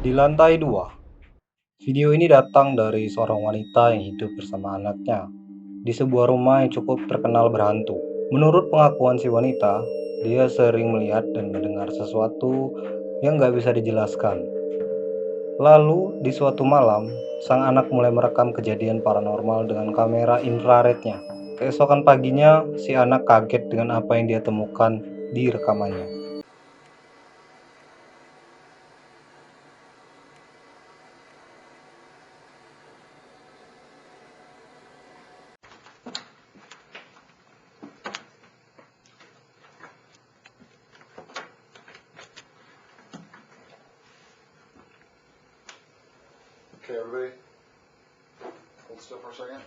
Di lantai 2, video ini datang dari seorang wanita yang hidup bersama anaknya di sebuah rumah yang cukup terkenal berhantu. Menurut pengakuan si wanita, dia sering melihat dan mendengar sesuatu yang gak bisa dijelaskan. Lalu, di suatu malam, sang anak mulai merekam kejadian paranormal dengan kamera infrarednya. Keesokan paginya, si anak kaget dengan apa yang dia temukan di rekamannya. Okay, everybody, hold still for a second.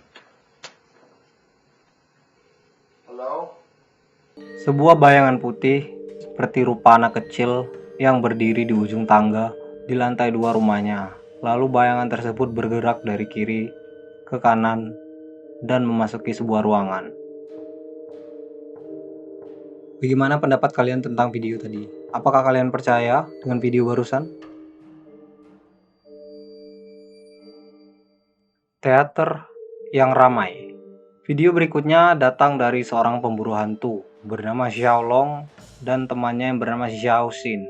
Hello? Sebuah bayangan putih seperti rupa anak kecil yang berdiri di ujung tangga di lantai 2 rumahnya. Lalu bayangan tersebut bergerak dari kiri ke kanan dan memasuki sebuah ruangan. Bagaimana pendapat kalian tentang video tadi? Apakah kalian percaya dengan video barusan? Teater yang ramai. Video berikutnya datang dari seorang pemburu hantu bernama Xiaolong dan temannya yang bernama Xiao Xin.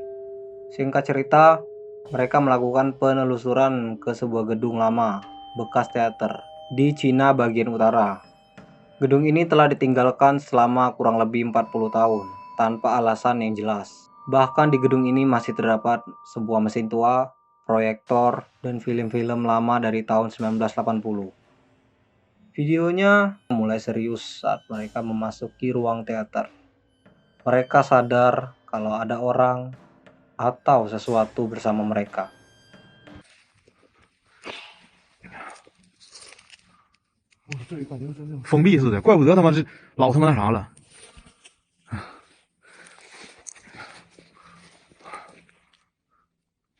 Singkat cerita, mereka melakukan penelusuran ke sebuah gedung lama bekas teater di Cina bagian utara. Gedung ini telah ditinggalkan selama kurang lebih 40 tahun tanpa alasan yang jelas. Bahkan di gedung ini masih terdapat sebuah mesin tua, proyektor, dan film-film lama dari tahun 1980. Videonya mulai serius saat mereka memasuki ruang teater. Mereka sadar kalau ada orang atau sesuatu bersama mereka. 封闭似的，怪不得他妈是老他妈那啥了。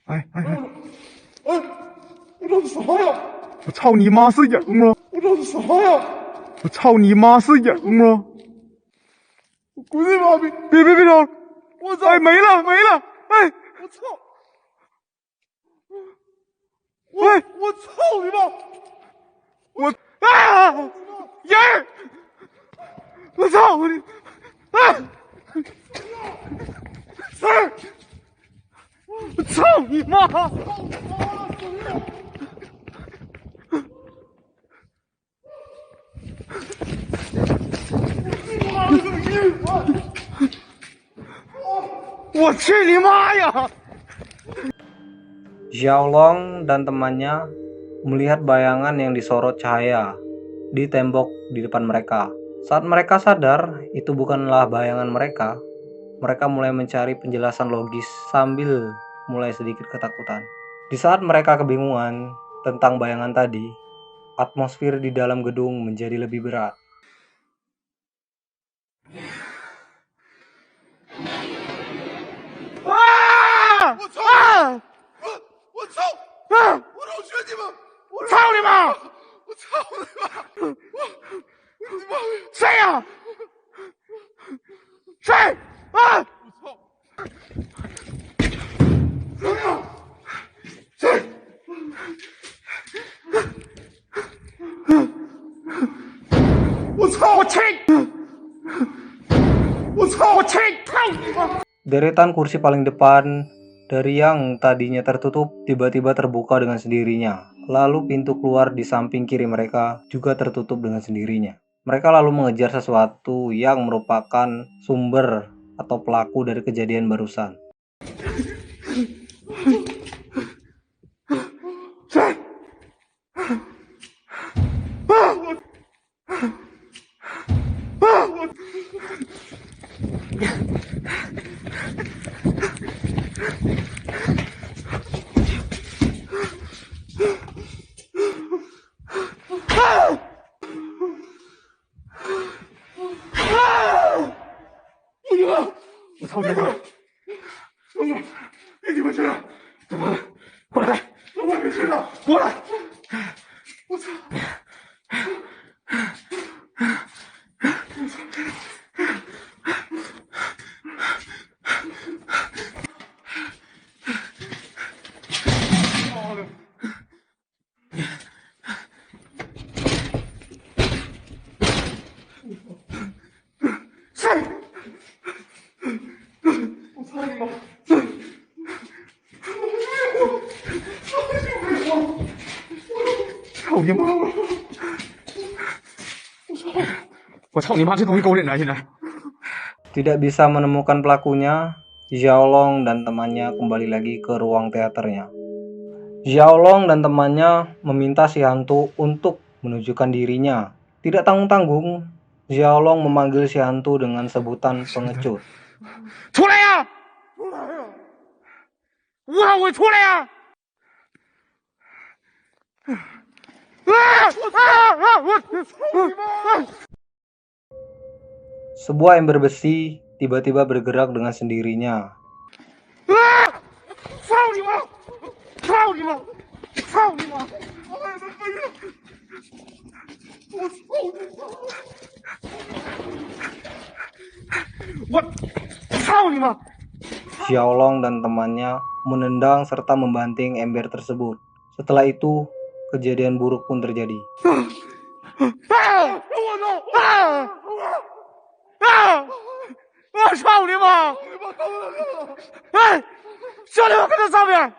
哎哎哎！哎，我这是啥呀？我操你妈是影啊！我这是啥呀？我操你妈是影啊！我滚你妈逼！别吵！我操！哎，没了！哎，我操！喂，我操你妈！我啊！人儿！我操你！啊！三儿！我操你妈！我去你妈呀！ Xiaolong dan temannya melihat bayangan yang disorot cahaya di tembok di depan mereka. Saat mereka sadar itu bukanlah bayangan mereka, mereka mulai mencari penjelasan logis sambil mulai sedikit ketakutan. Di saat mereka kebingungan tentang bayangan tadi, atmosfer di dalam gedung menjadi lebih berat. 我操！我操！啊！我老学你们！我操你妈！我操你妈！我你妈！谁呀？谁？啊！我操！谁呀？谁？我操！我去！我操！我去！操你妈！ Deretan kursi paling depan dari yang tadinya tertutup tiba-tiba terbuka dengan sendirinya. Lalu pintu keluar di samping kiri mereka juga tertutup dengan sendirinya. Mereka lalu mengejar sesuatu yang merupakan sumber atau pelaku dari kejadian barusan.我操你妈！兄弟，别鸡巴去了！怎么了？过来！我别去了！过来！我操！操你妈！我操你妈！这东西给我忍着，现在。 Tidak bisa menemukan pelakunya, Xiaolong dan temannya kembali lagi ke ruang teaternya. Xiaolong dan temannya meminta si hantu untuk menunjukkan dirinya. Tidak tanggung-tanggung, Xiaolong memanggil si hantu dengan sebutan pengecut. 出来呀！吴老鬼，出来呀！Sebuah ember besi tiba-tiba bergerak dengan sendirinya. 操你妈！操你妈！操你妈！我操你妈！ Xiaolong dan temannya menendang serta membanting ember tersebut. Setelah itu, kejadian buruk pun terjadi. 我操你妈！哎，兄弟们，快在上面！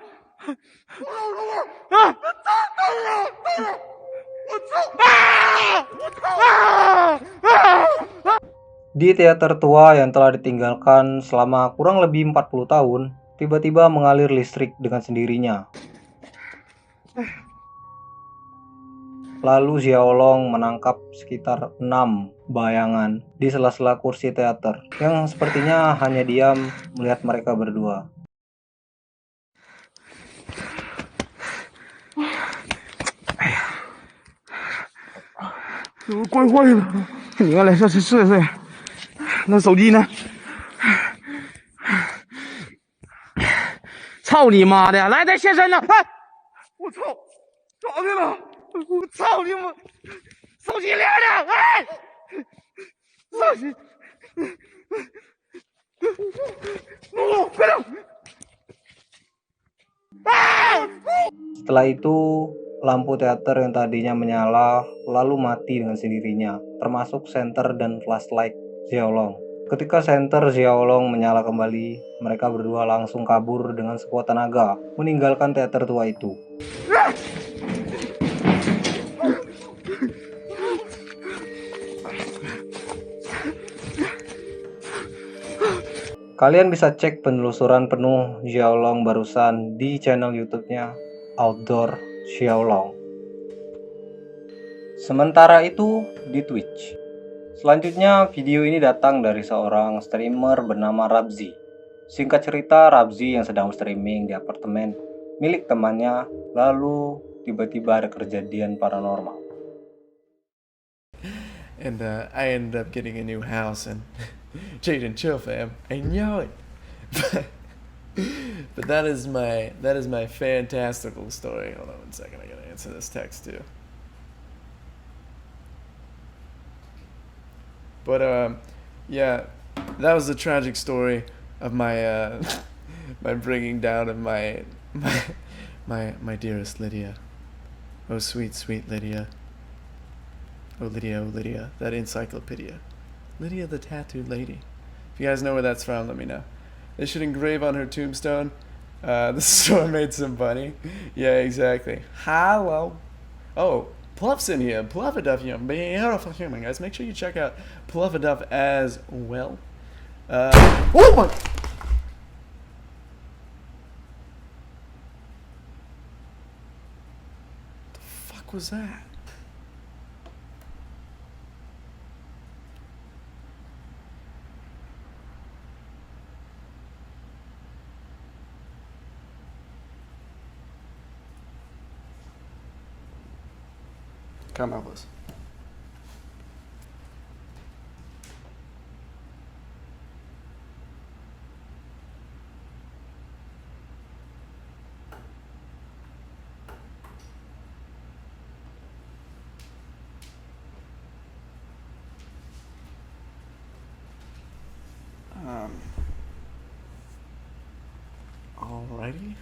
啊！Di teater tua yang telah ditinggalkan selama kurang lebih 40 tahun, tiba-tiba mengalir listrik dengan sendirinya. Lalu Xiaolong menangkap sekitar 6 bayangan di sela-sela kursi teater yang sepertinya hanya diam melihat mereka berdua. 关坏了，你看来这是试试。那手机呢？操你妈的！来，再现身呢！哎，我操，咋的了？我操你妈！手机亮了！哎，手机，快点！ Setelah itu, lampu teater yang tadinya menyala lalu mati dengan sendirinya, termasuk senter dan flashlight Xiaolong. Ketika senter Xiaolong menyala kembali, mereka berdua langsung kabur dengan sekuat tenaga, meninggalkan teater tua itu. Kalian bisa cek penelusuran penuh Xiaolong barusan di channel YouTube-nya Outdoor Xiaolong. Sementara itu di Twitch. Selanjutnya video ini datang dari seorang streamer bernama Rabzi. Singkat cerita, Rabzi yang sedang streaming di apartemen milik temannya, lalu tiba-tiba ada kejadian paranormal. And I ended up getting a new house, and Jaden, chill, fam. I know it. But that is my fantastical story. Hold on 1 second. I gotta answer this text too. But yeah, that was the tragic story of my my bringing down of my dearest Lydia. Oh sweet, sweet Lydia. Oh Lydia, that encyclopedia. Lydia the tattooed lady. If you guys know where that's from, let me know. They should engrave on her tombstone, the store made some money. Yeah, exactly. Hello. Oh, Pluff's in here. Pluffaduff, you beautiful human, guys. Make sure you check out Pluffaduff as well. Oh my! The fuck was that? Come Elvis. Alrighty.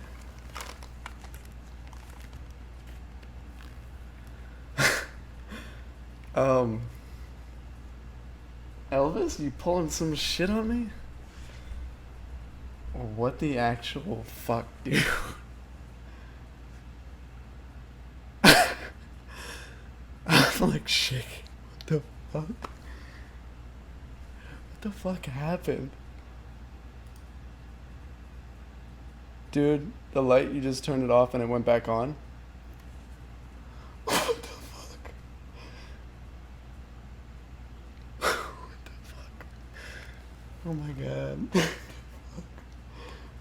Elvis, you pulling some shit on me? What the actual fuck, dude? I'm like shaking. What the fuck? What the fuck happened? Dude, the light, you just turned it off and it went back on? What the fuck? What the fuck? Oh my god. What the fuck?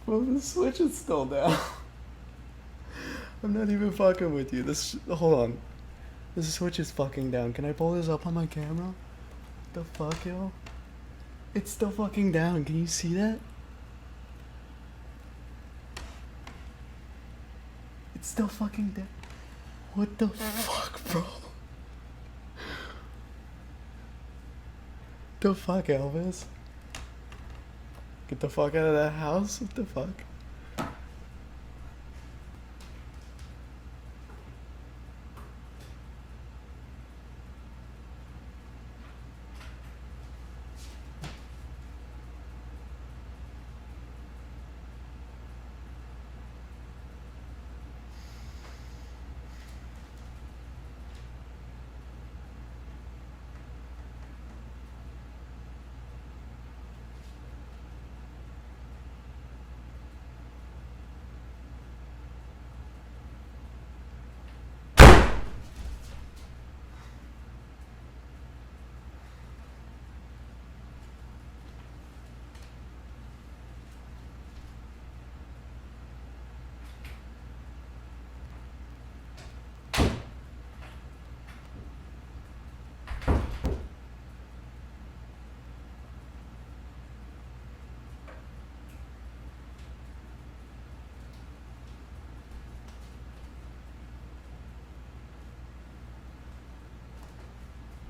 Bro, the switch is still down. I'm not even fucking with you. Hold on. The switch is fucking down. Can I pull this up on my camera? What the fuck, yo? It's still fucking down. Can you see that? It's still fucking down. What the fuck, bro? The fuck, Elvis? Get the fuck out of that house? What the fuck?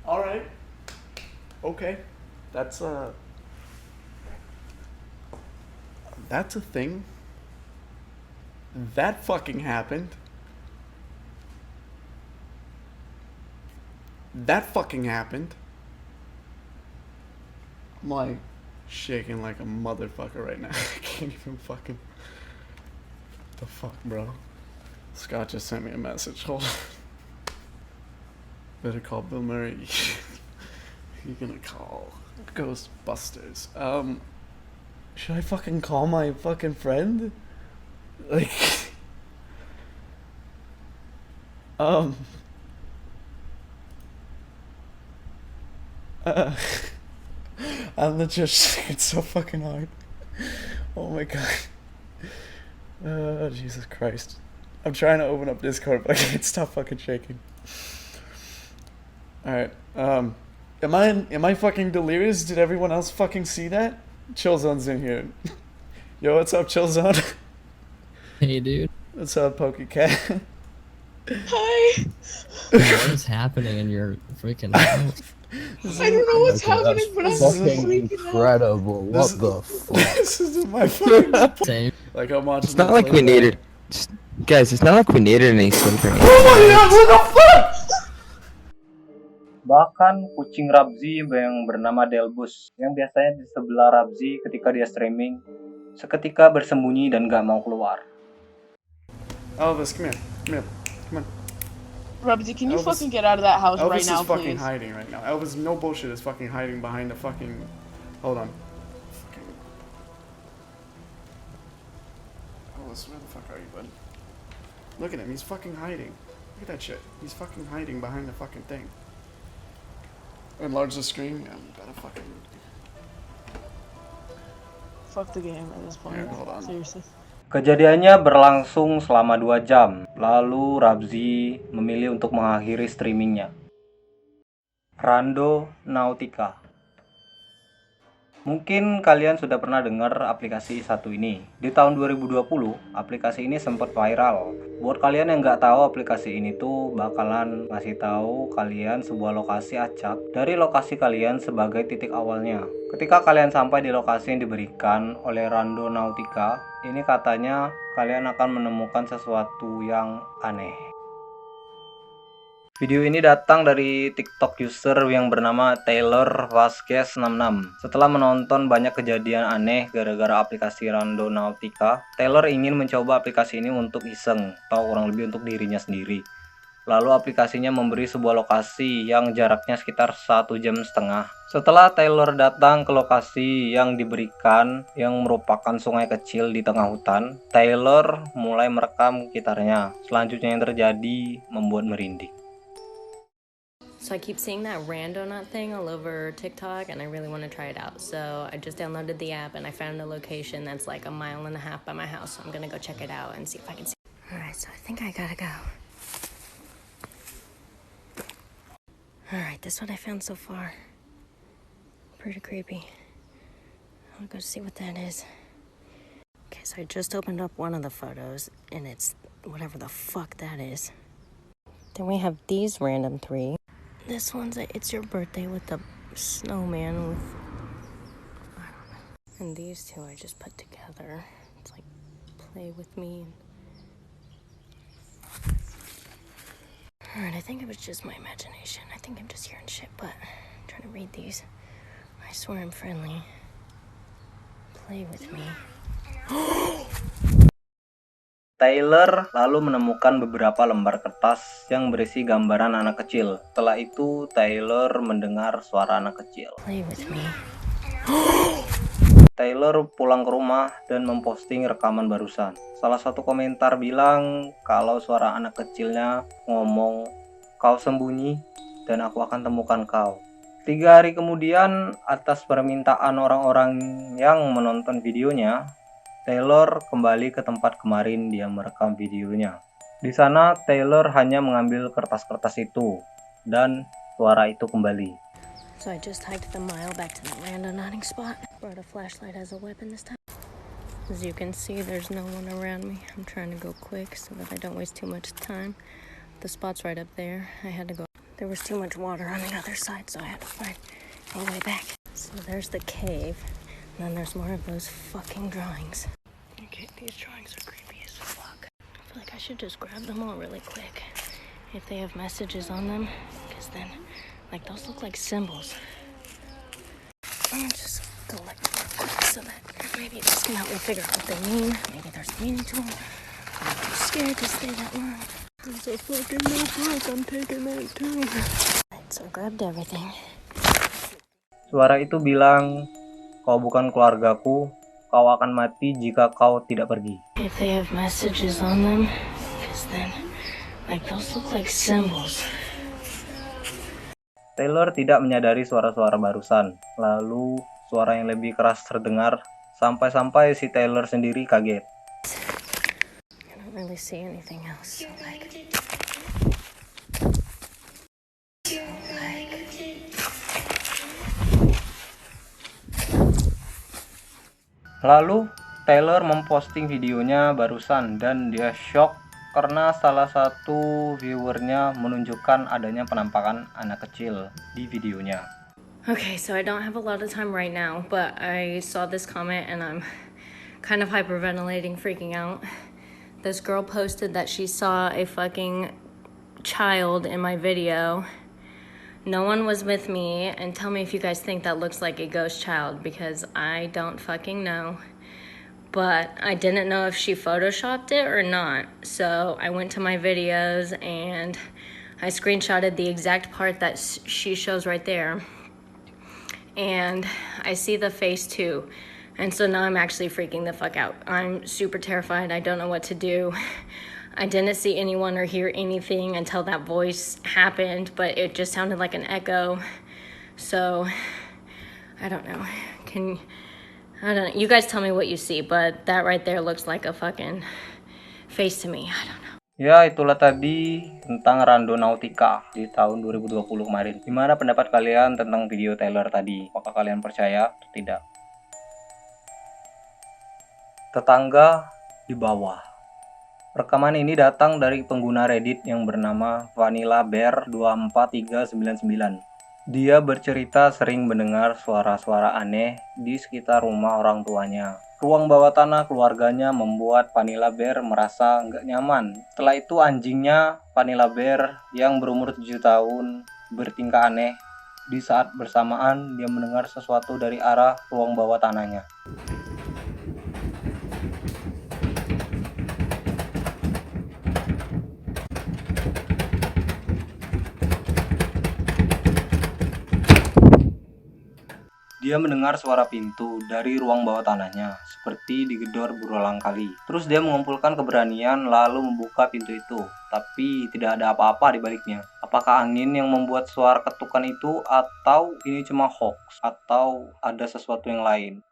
Alright. Okay. That's a thing. That fucking happened. That fucking happened. I'm like shaking like a motherfucker right now. I can't even fucking. What the fuck, bro? Scott just sent me a message. Hold on. Better call Bill Murray. You're gonna call Ghostbusters. Should I fucking call my fucking friend? Like, I'm not just. It's so fucking hard. Oh my god. Jesus Christ. I'm trying to open up Discord, but I can't stop fucking shaking. Alright, am I fucking delirious? Did everyone else fucking see that? Chillzone's in here. Yo, what's up, Chillzone? Hey, dude. What's up, PokeCat? Hi. What is happening in your freaking house? I don't know what's happening, but I'm Fucking freaking out. incredible. What the fuck? This is my fucking. Same. Like, I'm watching. It's not like we needed. Guys, it's not like we needed any sleep or anything. Oh my god, what the fuck? Bahkan kucing Rabzi yang bernama Delbus, yang biasanya di sebelah Rabzi ketika dia streaming, seketika bersembunyi dan gak mau keluar. Elvis, come here. Come here. Come on. Rabzi, can you Elvis- fucking get out of that house Elvis right now, is fucking please? hiding right now. Elvis, no bullshit, is fucking hiding behind the fucking. Hold on. Fucking. Elvis, where the fuck are you, bud? Look at him, he's fucking hiding. Look at that shit. He's fucking hiding behind the fucking thing. Enlarge the screen? Yeah, gotta fucking. Fuck the game at this point. Here, hold on. Seriously. Kejadiannya berlangsung selama 2 jam, lalu Rabzi memilih untuk mengakhiri streamingnya. Rando Nautica. Mungkin kalian sudah pernah dengar aplikasi satu ini. Di tahun 2020, aplikasi ini sempat viral. Buat kalian yang nggak tahu, aplikasi ini tuh bakalan ngasih tahu kalian sebuah lokasi acak dari lokasi kalian sebagai titik awalnya. Ketika kalian sampai di lokasi yang diberikan oleh Rando Nautica, ini katanya kalian akan menemukan sesuatu yang aneh. Video ini datang dari TikTok user yang bernama Taylor Vasquez 66. Setelah menonton banyak kejadian aneh gara-gara aplikasi Rando Nautica, Taylor ingin mencoba aplikasi ini untuk iseng, atau kurang lebih untuk dirinya sendiri. Lalu aplikasinya memberi sebuah lokasi yang jaraknya sekitar 1,5 jam. Setelah Taylor datang ke lokasi yang diberikan yang merupakan sungai kecil di tengah hutan, Taylor mulai merekam gitarnya. Selanjutnya yang terjadi membuat merinding. So I keep seeing that Randonut thing all over TikTok and I really want to try it out. So I just downloaded the app and I found a location that's like 1.5 miles by my house. So I'm gonna go check it out and see if I can see. Alright, so I think I gotta go. Alright, this is what I found so far. Pretty creepy. I'll go see what that is. Okay, so I just opened up one of the photos and it's whatever the fuck that is. Then we have these random three. This one's a It's Your Birthday with the snowman with, I don't know. And these two I just put together. It's like, play with me. Alright, I think it was just my imagination. I think I'm just hearing shit, but I'm trying to read these. I swear I'm friendly. Play with me. Taylor lalu menemukan beberapa lembar kertas yang berisi gambaran anak kecil. Setelah itu, Taylor mendengar suara anak kecil. Play with me. Taylor pulang ke rumah dan memposting rekaman barusan. Salah satu komentar bilang kalau suara anak kecilnya ngomong, "Kau sembunyi dan aku akan temukan kau." 3 hari kemudian, atas permintaan orang-orang yang menonton videonya, Taylor kembali ke tempat kemarin dia merekam videonya. Di sana, Taylor hanya mengambil kertas-kertas itu dan suara itu kembali. So I just hiked the mile back to the randonauting spot. Brought a flashlight as a weapon this time. As you can see, there's no one around me. I'm trying to go quick so that I don't waste too much time. The spot's right up there. I had to go. There was too much water on the other side, so I had to find a way back. So there's the cave. And then there's more of those fucking drawings. Okay, these drawings are creepy as fuck. I feel like I should just grab them all really quick. If they have messages on them, because then, like, those look like symbols. Let me just go like real quick so that maybe this can help me figure out what they mean. Maybe there's meaning to them. I'm too scared to stay that long. There's a fucking notebook. I'm taking that too. Right, so I grabbed everything. Suara itu bilang, "Kau bukan keluargaku, kau akan mati jika kau tidak pergi." If they have messages on them, because then, like, those look like symbols. Taylor tidak menyadari suara-suara barusan. Lalu suara yang lebih keras terdengar sampai-sampai si Taylor sendiri kaget. I don't really see anything else. So like, Lalu Taylor memposting videonya barusan dan dia shock karena salah satu viewernya menunjukkan adanya penampakan anak kecil di videonya. okay, so I don't have a lot of time right now, but I saw this comment and I'm kind of hyperventilating, freaking out. This girl posted that she saw a fucking child in my video. No one was with me, and tell me if you guys think that looks like a ghost child, because I don't fucking know. But I didn't know if she photoshopped it or not. So I went to my videos and I screenshotted the exact part that she shows right there. And I see the face too. And so now I'm actually freaking the fuck out. I'm super terrified. I don't know what to do. I didn't see anyone or hear anything until that voice happened, but it just sounded like an echo. So I don't know. I don't know. You guys tell me what you see, but that right there looks like a fucking face to me. I don't know. Ya, itulah tadi tentang Randonautica di tahun 2020 kemarin. Gimana pendapat kalian tentang video Taylor tadi? Apakah kalian percaya atau tidak? Tetangga di bawah. Rekaman ini datang dari pengguna Reddit yang bernama Vanilla Bear 24399. Dia bercerita sering mendengar suara-suara aneh di sekitar rumah orang tuanya. Ruang bawah tanah keluarganya membuat Vanilla Bear merasa nggak nyaman. Setelah itu anjingnya, Vanilla Bear yang berumur 7 tahun, bertingkah aneh. Di saat bersamaan, dia mendengar sesuatu dari arah ruang bawah tanahnya. Dia mendengar suara pintu dari ruang bawah tanahnya, seperti digedor berulang kali. Terus dia mengumpulkan keberanian lalu membuka pintu itu, tapi tidak ada apa-apa di baliknya. Apakah angin yang membuat suara ketukan itu, atau ini cuma hoax, atau ada sesuatu yang lain?